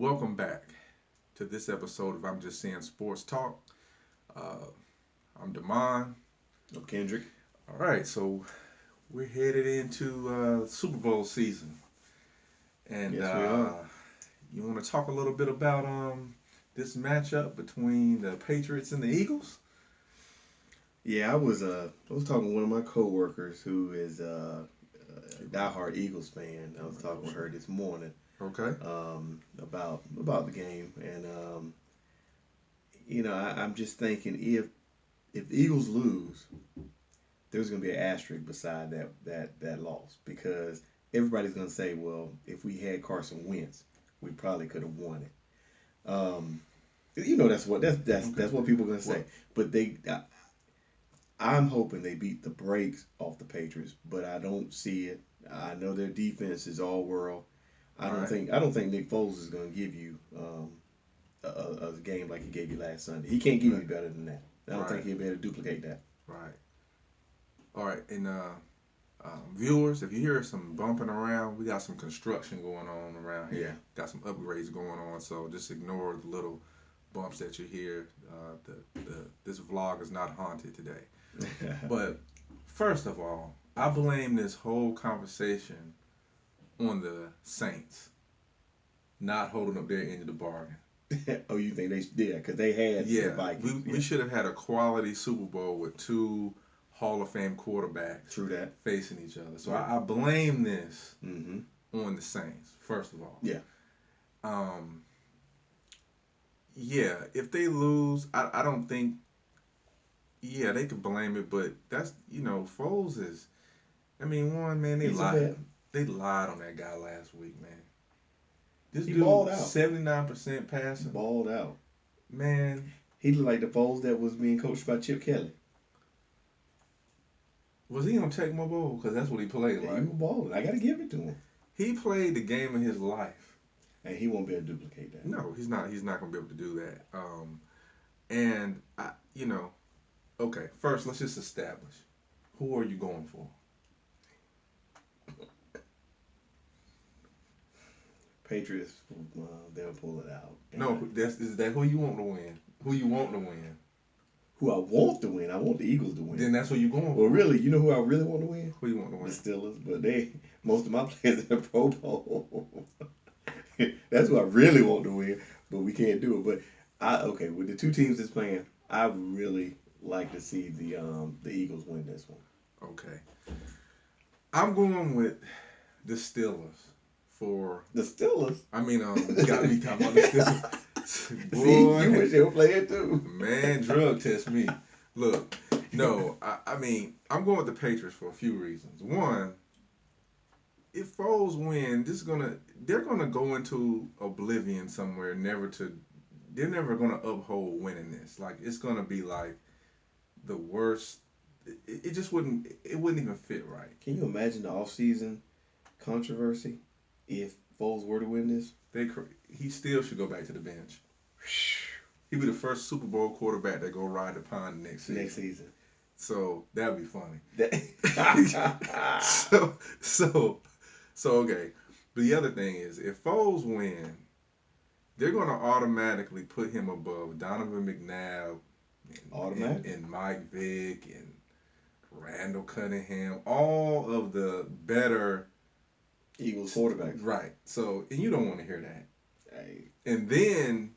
Welcome back to this episode of I'm Just Saying Sports Talk. Uh, I'm Damon. I'm Kendrick. All right, so we're headed into Super Bowl season, and Yes, we are. you want to talk a little bit about this matchup between the Patriots and the Eagles? Yeah, I was talking to one of my coworkers who is a diehard Eagles fan. I was talking with her this morning Okay. about the game, and I'm just thinking if the Eagles lose, there's going to be an asterisk beside that loss because everybody's going to say, well, if we had Carson Wentz, we probably could have won it. That's what people are going to say. But I'm hoping they beat the brakes off the Patriots, but I don't see it. I know their defense is all world. I don't think Nick Foles is going to give you a game like he gave you last Sunday. He can't give you better than that. I don't think he'll be able to duplicate that. Right. All right, and viewers, if you hear some bumping around, we got some construction going on around here. Yeah. Got some upgrades going on, so just ignore the little bumps that you hear. This vlog is not haunted today. But first of all, I blame this whole conversation on the Saints not holding up their end of the bargain. Oh, you think they did? Because they had the Yeah, Vikings. we should have had a quality Super Bowl with two Hall of Fame quarterbacks True that. facing each other. So Yeah. I blame this Mm-hmm. on the Saints, first of all. Yeah. Um, yeah, if they lose, I don't think, yeah, they could blame it, but that's, Foles is, I mean, one, man, He's a vet. they lied on that guy last week, man. This He dude, balled out. 79% passing. Balled out. Man, He looked like the Foles that was being coached by Chip Kelly. was he on Tecmo Bowl? Because that's what he played Yeah, like. he was balling. I got to give it to him. He played the game of his life. And he won't be able to duplicate that. No, he's not. He's not going to be able to do that. And okay. First, let's just establish who are you going for? Patriots, they'll pull it out. No, is that who you want to win? Who you want to win? Who I want to win. I want the Eagles to win. Then that's who you going for. Well, really, you know who I really want to win? Who you want to The win? Steelers. But most of my players in the Pro Bowl. That's who I really want to win, but we can't do it. But with the two teams that's playing, I really like to see the Eagles win this one. Okay. I'm going with the Steelers for. The Steelers. I mean, you got me talking about the Steelers. Boy, See, you wish they were playing too. man, drug test me. Look, no, I mean, I'm going with the Patriots for a few reasons. One, if Foles win, they're gonna go into oblivion somewhere, they're never gonna uphold winning this. Like it's gonna be like the worst. It just wouldn't even fit right. Can you imagine the offseason controversy if Foles were to win this? He still should go back to the bench. He'd be the first Super Bowl quarterback that go ride the pond next season. Next season. So that'd be funny. That- So okay. But the other thing is, if Foles win, they're gonna automatically put him above Donovan McNabb, Automatic? and Mike Vick and Randall Cunningham, all of the better Eagles quarterback. right. So and you don't want to hear that. Hey, And then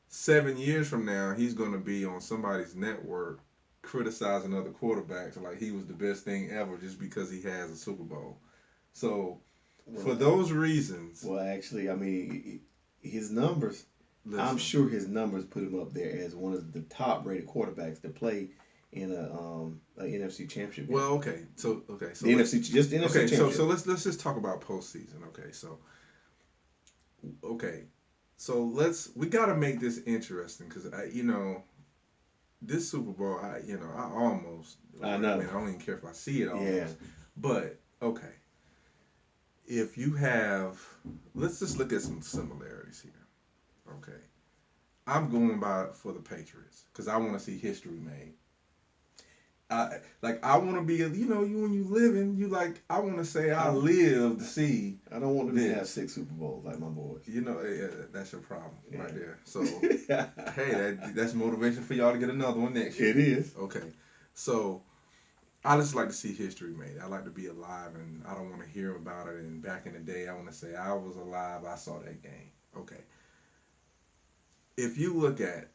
7 years from now, he's gonna be on somebody's network criticizing other quarterbacks like he was the best thing ever just because he has a Super Bowl. So for those reasons, well, actually, I mean, his numbers. listen, I'm sure his numbers put him up there as one of the top-rated quarterbacks to play in a NFC championship. Well, okay, so the let's- NFC, just the NFC okay, championship. so let's just talk about postseason. So we got to make this interesting because this Super Bowl, I almost, I know. mean, I don't even care if I see it almost, Yeah. but okay, if you have, let's just look at some similarities here. Okay, I'm going for the Patriots because I want to see history made. I want to be, you when you living, you like, I want to say I live to see. I don't want them to this. have 6 Super Bowls like my boys. That's your problem right Yeah. there. So, hey, that's motivation for y'all to get another one next year. It is. Okay. So, I just like to see history made. I like to be alive, and I don't want to hear about it. And back in the day, I want to say I was alive. I saw that game. Okay. If you look at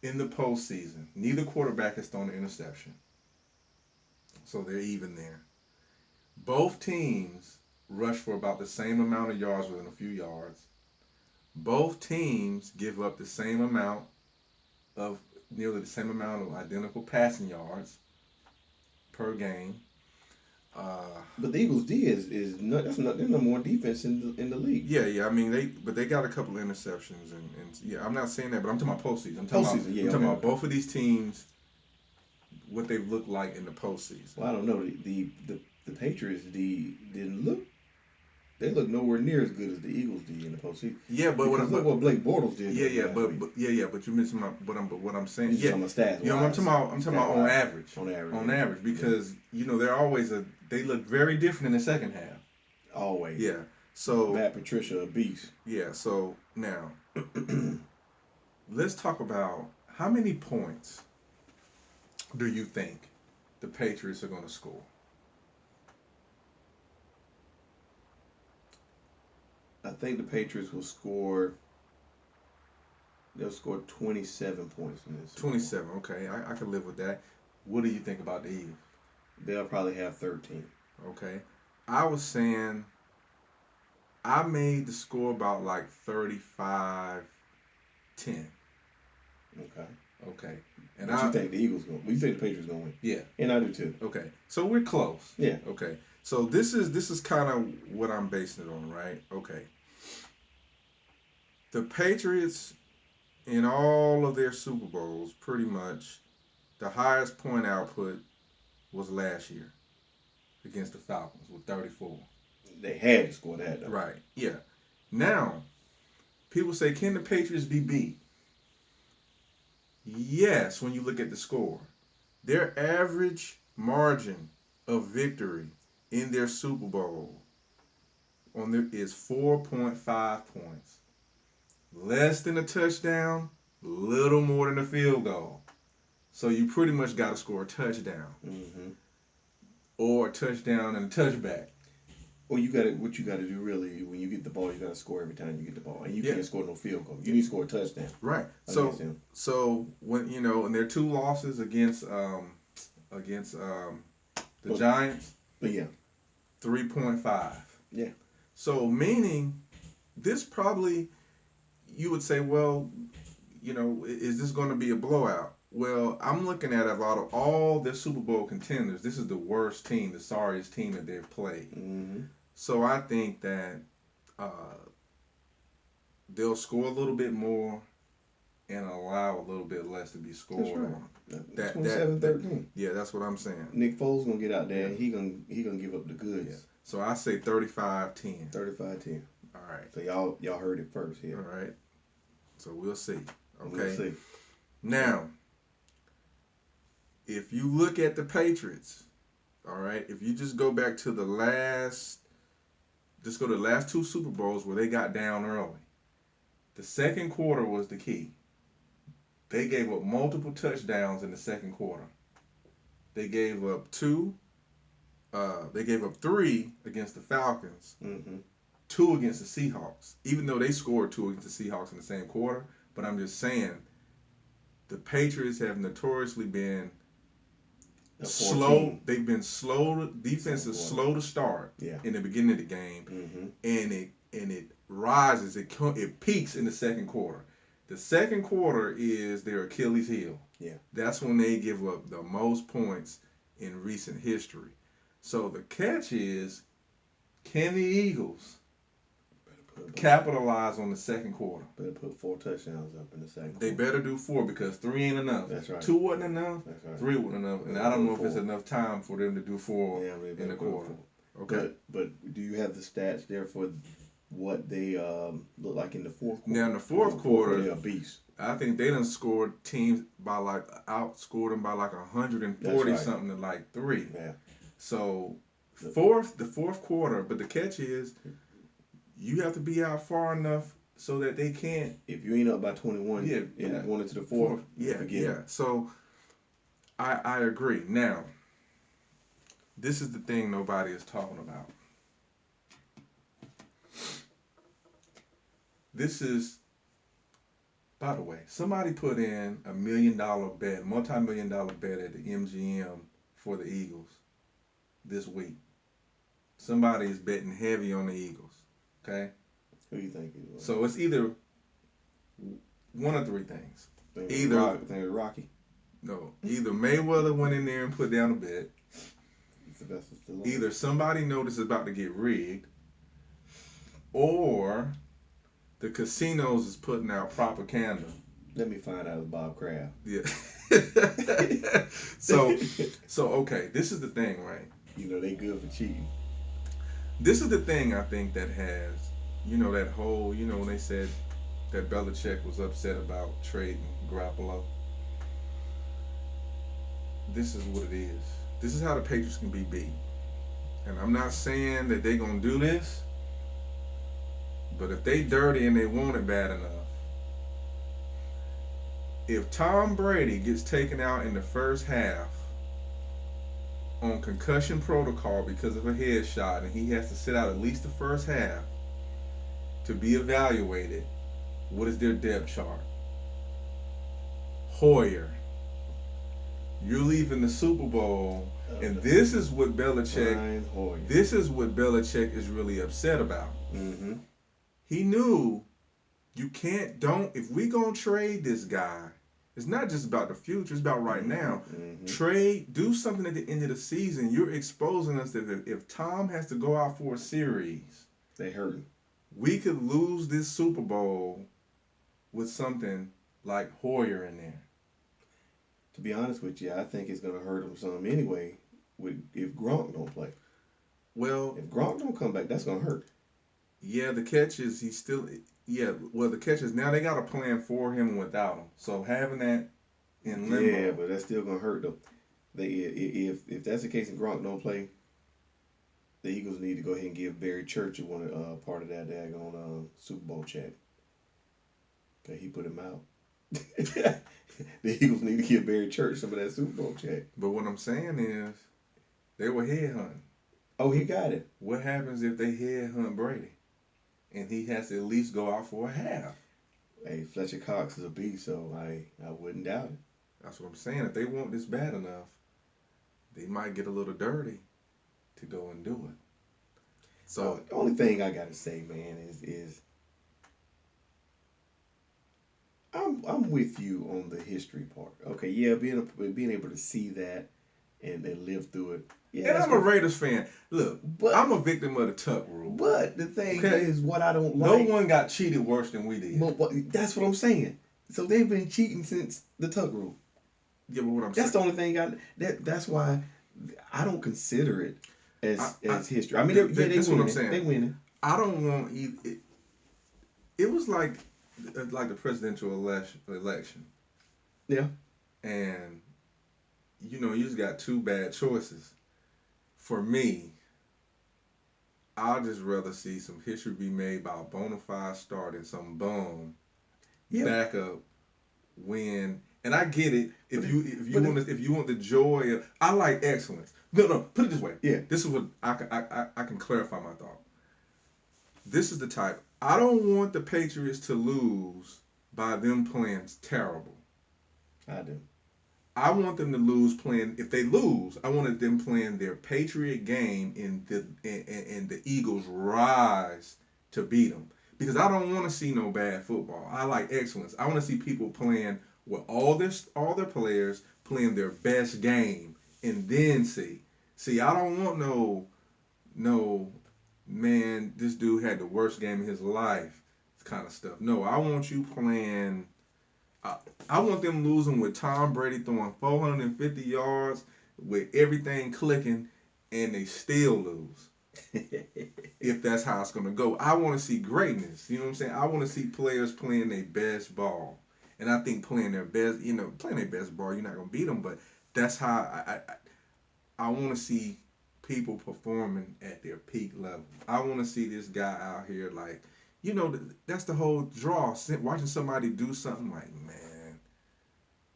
in the postseason, neither quarterback has thrown an interception, so they're even there. Both teams rush for about the same amount of yards within a few yards. Both teams give up the same amount of nearly the same amount of identical passing yards per game. But the Eagles D is not, that's not, they're number one defense in the league. Yeah. I mean, they got a couple of interceptions and yeah, I'm not saying that, but I'm talking about postseason. I'm talking about both of these teams, what they've looked like in the postseason. Well, I don't know. The Patriots D didn't look. They look nowhere near as good as the Eagles D in the postseason. Yeah, but what Blake Bortles did. But you missing what I'm saying. Yeah, on stats. You know, I'm talking about on average. On average, because they're always they look very different in the second half. Always. Yeah. So Matt Patricia, a beast. Yeah. So now, let's talk about how many points do you think the Patriots are going to score? I think the Patriots will score. They'll score 27 points in this. 27. Okay, I can live with that. What do you think about the Eagles? They'll probably have 13. Okay, I was saying I made the score about like 35-10. Okay. And you think the Eagles going? You think the Patriots going to win? Yeah. And I do too. Okay. So we're close. Yeah. Okay. So this is kind of what I'm basing it on, right? Okay. The Patriots in all of their Super Bowls, pretty much, the highest point output was last year against the Falcons with 34. They had to score that, though. Right. Yeah. Now, people say, can the Patriots be beat? Yes, when you look at the score. Their average margin of victory in their Super Bowl is 4.5 points. Less than a touchdown, little more than a field goal. So you pretty much got to score a touchdown. Mm-hmm. Or a touchdown and a touchback. Well, what you got to do really, when you get the ball, you got to score every time you get the ball. And you can't score no field goal. You need to score a touchdown. Right. So when, and there are 2 losses against the Giants. But yeah. 3.5. Yeah. So meaning this probably, you would say, well, is this going to be a blowout? Well, I'm looking at out of all their Super Bowl contenders, this is the worst team, the sorriest team that they've played. Mm-hmm. So I think that they'll score a little bit more and allow a little bit less to be scored. That's right. 27-13. Yeah, that's what I'm saying. Nick Foles gonna get out there. He gonna give up the goods. Yeah. So I say 35-10. 35-10. All right. So y'all heard it first here. All right. So we'll see. Okay. We'll see. Now, if you look at the Patriots, all right, if you just go back to the last 2 Super Bowls where they got down early, the second quarter was the key. They gave up multiple touchdowns in the second quarter. They gave up 2. They gave up 3 against the Falcons. Mm-hmm. 2 against the Seahawks. Even though they scored 2 against the Seahawks in the same quarter, but I'm just saying, the Patriots have notoriously been slow. They've been slow. Defense is slow to start in the beginning of the game, and it rises. It peaks in the second quarter. The second quarter is their Achilles heel. Yeah, that's when they give up the most points in recent history. So the catch is, can the Eagles capitalize on the second quarter? Better put 4 touchdowns up in the second quarter. They better do 4 because 3 ain't enough. That's right. 2 wasn't enough. That's right. 3 wasn't enough, and I don't know if it's enough time for them to do 4 in the quarter. Okay. But do you have the stats there for what they look like in the fourth quarter. Now in the fourth quarter, they're a beast. I think they done scored teams by like outscored them by like 140 right. something to like 3. Yeah. So the fourth quarter, but the catch is you have to be out far enough so that they can't. If you ain't up by 21, and going into the fourth, forget it. So I agree. Now, this is the thing nobody is talking about. This is, by the way, somebody put in $1 million bet, multi-million-dollar bet at the MGM for the Eagles this week. Somebody is betting heavy on the Eagles. Okay? Who do you think it was? So it's either one of 3 things. Either Rocky. No, either Mayweather went in there and put down a bet. Either somebody noticed it's about to get rigged, or the casinos is putting out propaganda. Let me find out it's Bob Kraft. Yeah. So okay, this is the thing, right? You know they good for cheating. This is the thing I think that has, that whole, when they said that Belichick was upset about trading Garoppolo. This is what it is. This is how the Patriots can be beat. And I'm not saying that they're going to do this, but if they dirty and they want it bad enough, if Tom Brady gets taken out in the first half on concussion protocol because of a headshot and he has to sit out at least the first half to be evaluated, what is their depth chart? Hoyer. You're leaving the Super Bowl, and this is what Belichick. This is what Belichick is really upset about. Mm-hmm. He knew you can't. If we gonna trade this guy, it's not just about the future. It's about right now. Mm-hmm. Trade. Do something at the end of the season. You're exposing us that if Tom has to go out for a series, they hurting. We could lose this Super Bowl with something like Hoyer in there. To be honest with you, I think it's going to hurt him some anyway if Gronk don't play. Well, if Gronk don't come back, that's going to hurt. Yeah, the catch is the catch is now they got a plan for him and without him. So having that in limbo. Yeah, but that's still going to hurt them. If that's the case and Gronk don't play, the Eagles need to go ahead and give Barry Church part of that daggone Super Bowl check. Okay, he put him out. The Eagles need to give Barry Church some of that Super Bowl check. But what I'm saying is, they were headhunting. Oh, he got it. What happens if they headhunt Brady, and he has to at least go out for a half? Hey, Fletcher Cox is a beast, so I wouldn't doubt it. That's what I'm saying. If they want this bad enough, they might get a little dirty to go and do it. So the only thing I gotta say, man, is I'm with you on the history part. Okay, yeah, being able to see that and live through it. Yeah, and I'm a Raiders fan. Look, but I'm a victim of the Tuck rule. But the thing is, what I don't like. No one got cheated worse than we did. But that's what I'm saying. So they've been cheating since the Tuck rule. Yeah, but what I'm saying. That's the only thing that's why I don't consider it as history. I mean, they what I'm saying. They winning. I don't want either. It was like the presidential election. Yeah. And you just got 2 bad choices. For me, I'd just rather see some history be made by a bona fide start and some bum backup win. And I get it. If you want the joy of, I like excellence. No, put it this way. Yeah. This is what I can clarify my thought. This is the type. I don't want the Patriots to lose by them playing terrible. I do. I want them to lose playing. If they lose, I wanted them playing their Patriot game and the Eagles rise to beat them, because I don't want to see no bad football. I like excellence. I want to see people playing with all their players playing their best game, and then see. I don't want no man. This dude had the worst game of his life, kind of stuff. No, I want you playing. I want them losing with Tom Brady throwing 450 yards with everything clicking, and they still lose. If that's how it's gonna go, I want to see greatness. You know what I'm saying? I want to see players playing their best ball, and I think playing their best, playing their best ball, you're not gonna beat them. But that's how I want to see people performing at their peak level. I want to see this guy out here like, that's the whole draw. Watching somebody do something like, man,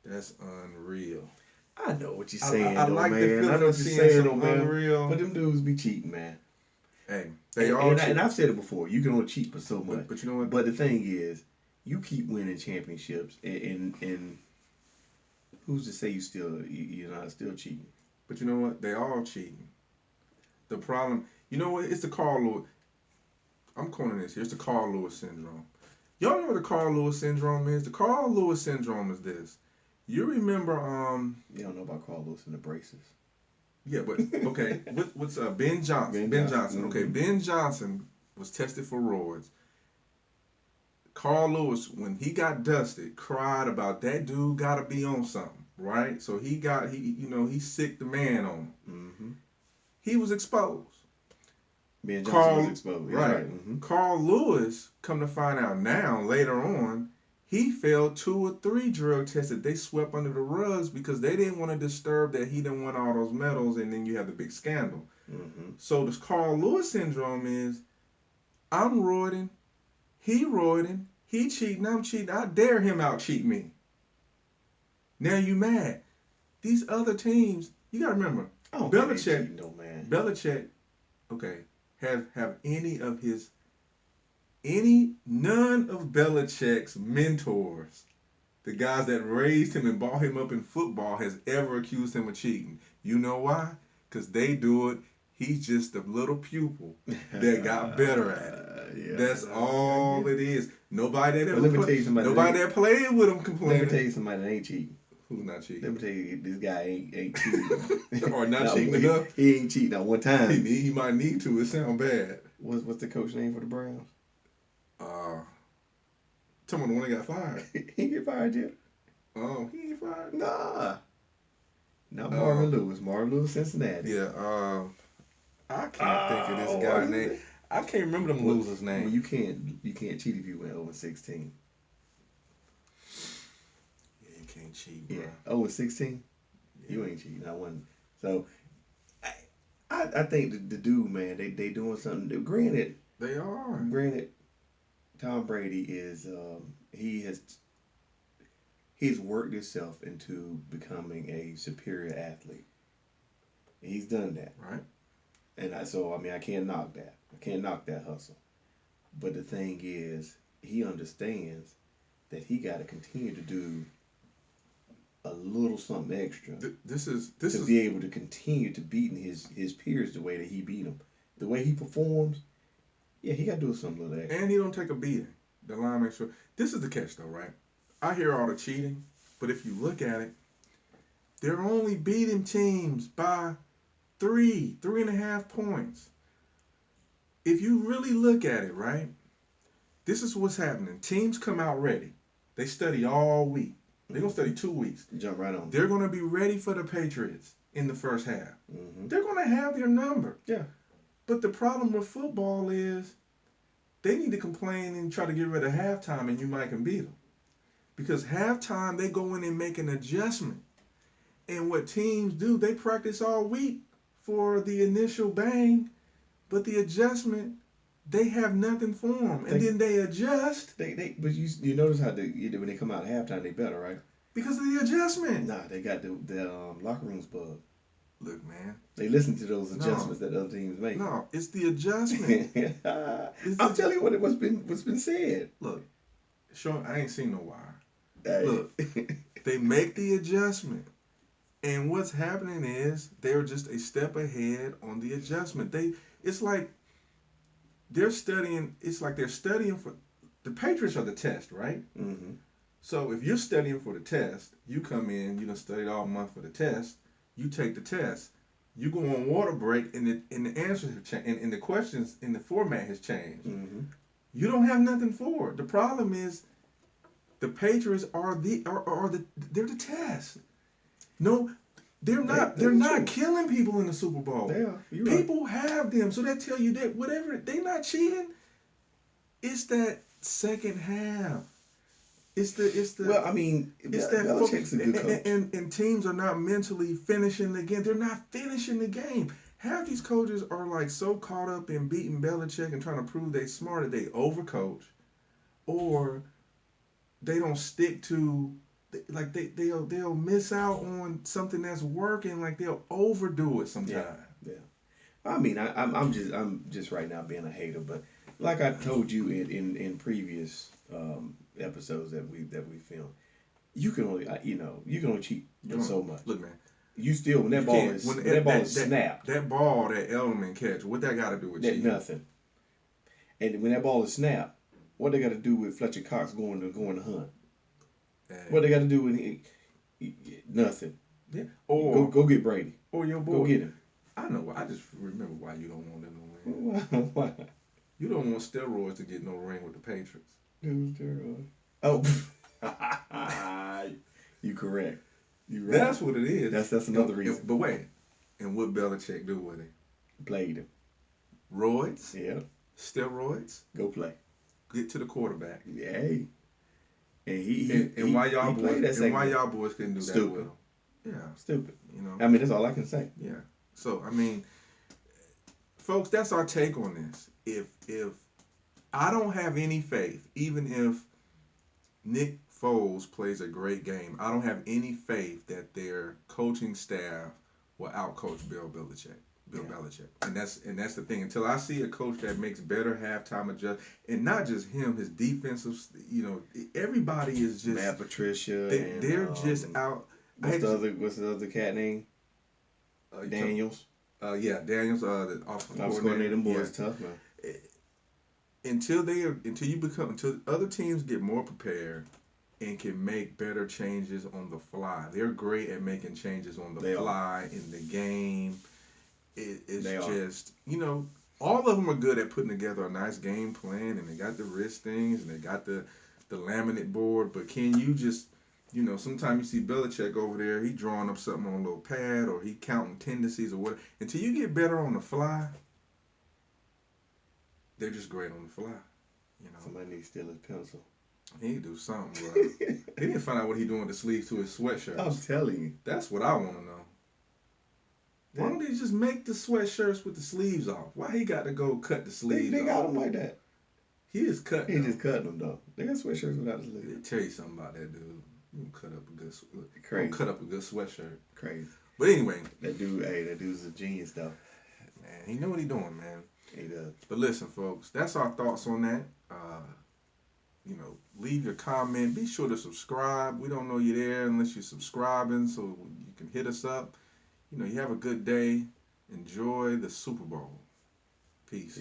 that's unreal. I know what you're saying, I though, like the man. feeling I know of what you're seeing saying, some though, man. unreal. But them dudes be cheating, man. Hey, they all cheat. And I've said it before. You can only cheat for so much. But you know what? But the thing is, you keep winning championships, and who's to say you're not still cheating? But you know what? They all cheating. The problem, you know what? It's the Carl Lewis. I'm calling this here. It's the Carl Lewis syndrome. Y'all know what the Carl Lewis syndrome is? The Carl Lewis syndrome is this. You remember, You don't know about Carl Lewis and the braces. Yeah, but okay. What's Ben Johnson? Ben Johnson. Mm-hmm. Okay, Ben Johnson was tested for roids. Carl Lewis, when he got dusted, cried about that dude got to be on something, right? So he sicked the man on him. Mm-hmm. He was exposed. Ben Johnson was exposed. Right. Mm-hmm. Carl Lewis, come to find out now, later on, he failed 2 or 3 drug tests that they swept under the rugs because they didn't want to disturb that he didn't win all those medals, and then you have the big scandal. Mm-hmm. So this Carl Lewis syndrome is, I'm roiding, he cheating, I'm cheating, I dare him out cheat me. Now you mad. These other teams, you gotta remember, Belichick, okay, have none of Belichick's mentors, the guys that raised him and brought him up in football, has ever accused him of cheating. You know why? Because they do it. He's just a little pupil that got better at it. That's all it is. Nobody that played with him complained. Let me tell you somebody that ain't cheating. Who's not cheating? Let me tell you, this guy ain't cheating. Or not cheating enough. He ain't cheating at one time. He might need to. It sound bad. What's the coach name for the Browns? Someone the one that got fired. He ain't get fired yet. Oh, he ain't fired? Nah. Not Marvin Lewis. Marvin Lewis, Cincinnati. Yeah. I can't think of this guy's name. I can't remember them losers' name. Well, you can't cheat if you went 0-16. Yeah, you can't cheat, bro. Yeah, 0-16. Yeah. You ain't cheating. I wasn't. So, I think the dude, man, they doing something. Granted, they are. Granted, Tom Brady is he's worked himself into becoming a superior athlete. He's done that, right? And I can't knock that. I can't knock that hustle. But the thing is, he understands that he got to continue to do a little something extra. This is be able to continue to beating his peers the way that he beat them, the way he performs. Yeah, he got to do something a little extra. And he don't take a beating. The line makes sure. This is the catch, though, right? I hear all the cheating, but if you look at it, they're only beating teams by 3.5 points. If you really look at it, right, this is what's happening. Teams come out ready. They study all week. They're going to study 2 weeks. Jump right on. They're going to be ready for the Patriots in the first half. Mm-hmm. They're going to have their number. Yeah. But the problem with football is they need to complain and try to get rid of halftime, and you might can beat them. Because halftime, they go in and make an adjustment. And what teams do, they practice all week for the initial bang, but the adjustment, they have nothing for them. And then they adjust. But you notice how when they come out at halftime, they better, right? Because of the adjustment. Nah, they got the locker rooms bugged. Look, man. They listen to those adjustments that other teams make. No, it's the adjustment. I'm telling you what's been said. Look, I ain't seen no wire. Hey. Look, they make the adjustment. And what's happening is they're just a step ahead on the adjustment. It's like they're studying for the Patriots are the test, right? Mm-hmm. So if you're studying for the test, you come in, you done studied all month for the test, you take the test, you go on water break, and the answers have changed, and the questions in the format has changed. Mm-hmm. You don't have nothing for it. The problem is the Patriots they're the test. No, They're not. They're not killing people in the Super Bowl. They are. You're People have them, so they tell you that whatever they not cheating. It's that second half. It's the. Well, I mean, it's that Belichick's a good coach. And teams are not mentally finishing the game. They're not finishing the game. Half these coaches are like so caught up in beating Belichick and trying to prove they smart that they overcoach, or they don't stick to. Like they'll miss out on something that's working. Like they'll overdo it sometimes. Yeah. I mean, I'm just right now being a hater, but like I told you in previous episodes that we filmed, you can only you can only cheat so much. Look, man. You still when that ball is snapped. That ball that Edelman catch, what that got to do with cheating? Nothing. And when that ball is snapped, what they got to do with Fletcher Cox going to hunt? What they got to do with nothing? Yeah. Or go get Brady. Or your boy. Go get him. I know. I just remember why you don't want them to win. Why? You don't want steroids to get no ring with the Patriots. Steroids. Oh. You correct. You right. That's what it is. That's another reason. But wait. And what Belichick do with it? Played him. Roids? Yeah. Steroids? Go play. Get to the quarterback. Hey. And why y'all boys couldn't do that with him? Yeah. Stupid. You know. I mean, that's all I can say. Yeah. So I mean, folks, that's our take on this. If I don't have any faith, even if Nick Foles plays a great game, I don't have any faith that their coaching staff will outcoach Bill Belichick. And that's the thing. Until I see a coach that makes better halftime adjust, and not just him, his defensive, everybody is just Matt Patricia. They're just out. What's the other cat name? Daniels. Daniels. The offensive coordinator. Them boys tough, man. Until other teams get more prepared and can make better changes on the fly. They're great at making changes on the fly in the game. It's just, all of them are good at putting together a nice game plan, and they got the wrist things, and they got the laminate board, but can you just, sometimes you see Belichick over there, he drawing up something on a little pad, or he counting tendencies or whatever. Until you get better on the fly, they're just great on the fly. Somebody needs to steal his pencil. He need to do something, bro. He need to find out what he doing with the sleeves to his sweatshirts. I'm telling you. That's what I want to know. Why don't they just make the sweatshirts with the sleeves off? Why he got to go cut the sleeves They off? got them like that. He is cutting them. He just cutting them, though. They got sweatshirts without the sleeves. Let me tell you something about that dude. You cut up a good sweatshirt. Crazy. But anyway. That dude's a genius, though. Man, he know what he doing, man. He does. But listen, folks, that's our thoughts on that. Leave your comment. Be sure to subscribe. We don't know you're there unless you're subscribing, so you can hit us up. You have a good day. Enjoy the Super Bowl. Peace.